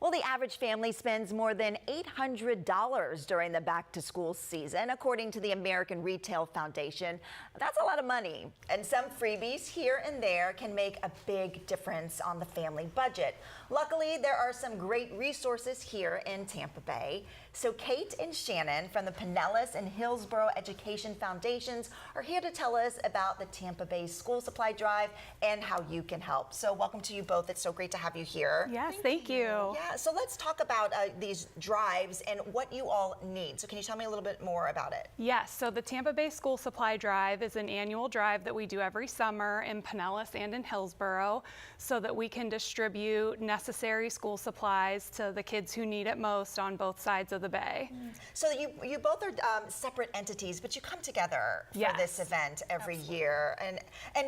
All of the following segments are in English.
Well, the average family spends more than $800 during the back-to-school season, according to the American Retail Foundation. That's a lot of money, and some freebies here and there can make a big difference on the family budget. Luckily, there are some great resources here in Tampa Bay. So Kate and Shannon from the Pinellas and Hillsborough Education Foundations are here to tell us about the Tampa Bay School Supply Drive and how you can help. So welcome to you both. It's so great to have you here. Yes, thank you. Yeah, so let's talk about these drives and what you all need. So can you tell me a little bit more about it? Yes, so the Tampa Bay School Supply Drive is an annual drive that we do every summer in Pinellas and in Hillsborough so that we can distribute necessary school supplies to the kids who need it most on both sides of the bay. So you both are separate entities, but you come together for Yes. this event every year. And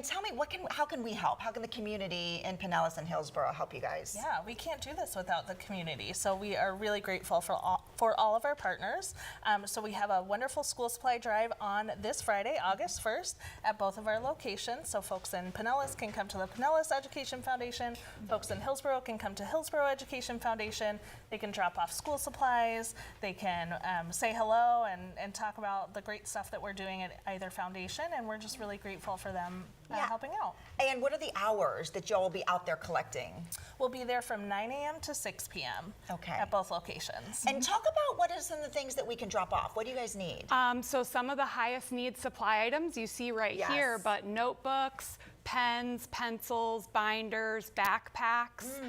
tell me, how can we help? How can the community in Pinellas and Hillsborough help you guys? Yeah, we can't do this without the community. So we are really grateful for all of our partners. So we have a wonderful school supply drive on this Friday, August 1st, at both of our locations. So folks in Pinellas can come to the Pinellas Education Foundation. Folks in Hillsborough can come to Hillsborough Education Foundation. They can drop off school supplies. They can say hello and talk about the great stuff that we're doing at either foundation. And we're just really grateful for them helping out. And what are the hours that y'all will be out there collecting? We'll be there from 9 a.m. to 6 p.m. at both locations. And talk about what are some of the things that we can drop off. What do you guys need? So some of the highest need supply items you see right here, but notebooks, pens, pencils, binders, backpacks.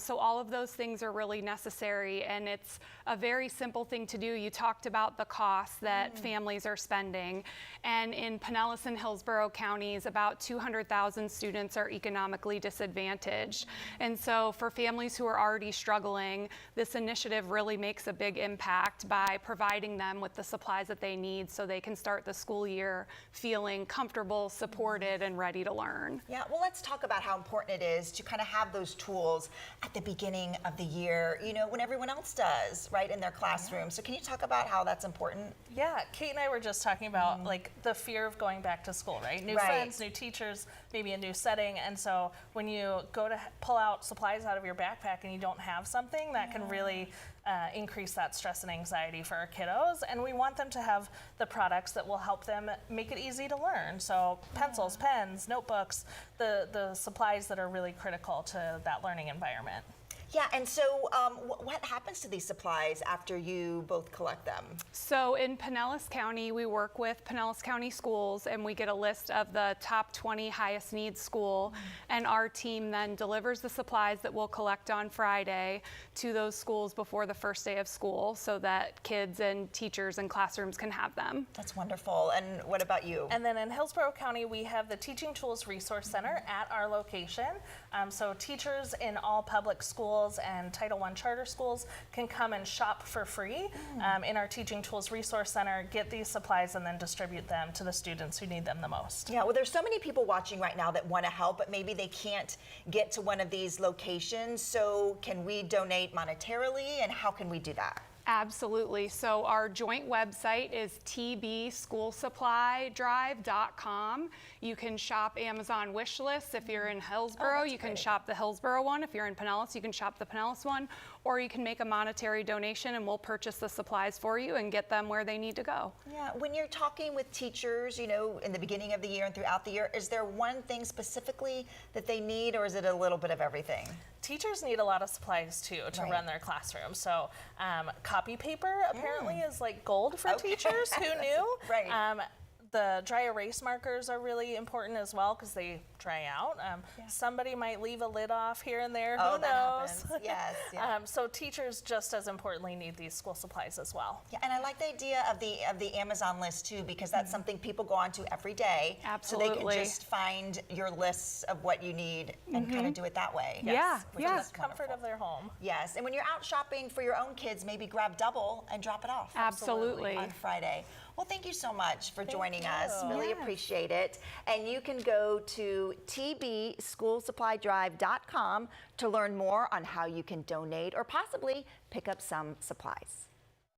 So all of those things are really necessary, and it's a very simple thing to do. You talked about the costs that families are spending, and in Pinellas and Hillsborough counties, about 200,000 students are economically disadvantaged. And so for families who are already struggling, this initiative really makes a big impact by providing them with the supplies that they need so they can start the school year feeling comfortable, supported, and ready to learn. Yeah, well, let's talk about how important it is to kind of have those tools at the beginning of the year, you know, when everyone else does, right, in their classroom. So can you talk about how that's important? Yeah, Kate and I were just talking about like the fear of going back to school, right? New friends, new teachers, maybe a new setting. And so when you go to pull out supplies out of your backpack and you don't have something, that can really increase that stress and anxiety for our kiddos. And we want them to have the products that will help them make it easy to learn. So pencils, pens, notebooks, the supplies that are really critical to that learning environment. Yeah, and so what happens to these supplies after you both collect them? So in Pinellas County, we work with Pinellas County Schools, and we get a list of the top 20 highest needs school, and our team then delivers the supplies that we'll collect on Friday to those schools before the first day of school so that kids and teachers and classrooms can have them. That's wonderful. And what about you? And then in Hillsborough County, we have the Teaching Tools Resource Center at our location. So teachers in all public schools and Title I charter schools can come and shop for free in our Teaching Tools Resource Center, get these supplies, and then distribute them to the students who need them the most. Yeah, well, there's so many people watching right now that want to help, but maybe they can't get to one of these locations. So can we donate monetarily, and how can we do that? Absolutely. So our joint website is tbschoolsupply.drive.com. You can shop Amazon wish lists if you're in Hillsborough. You can shop the Hillsborough one. If you're in Pinellas, you can shop the Pinellas one. Or you can make a monetary donation and we'll purchase the supplies for you and get them where they need to go. Yeah, when you're talking with teachers, you know, in the beginning of the year and throughout the year, is there one thing specifically that they need, or is it a little bit of everything? Teachers need a lot of supplies too to run their classroom. So copy paper apparently is like gold for teachers. Who knew? The dry erase markers are really important as well because they dry out. Somebody might leave a lid off here and there. Who knows? Yes. So teachers just as importantly need these school supplies as well. Yeah, and I like the idea of the Amazon list too, because that's something people go onto every day. Absolutely. So they can just find your lists of what you need and kind of do it that way. Yes. In the comfort of their home. Yes, and when you're out shopping for your own kids, maybe grab double and drop it off. Absolutely. On Friday. Well, thank you so much for joining us. Really appreciate it. And you can go to tbschoolsupply.drive.com to learn more on how you can donate or possibly pick up some supplies.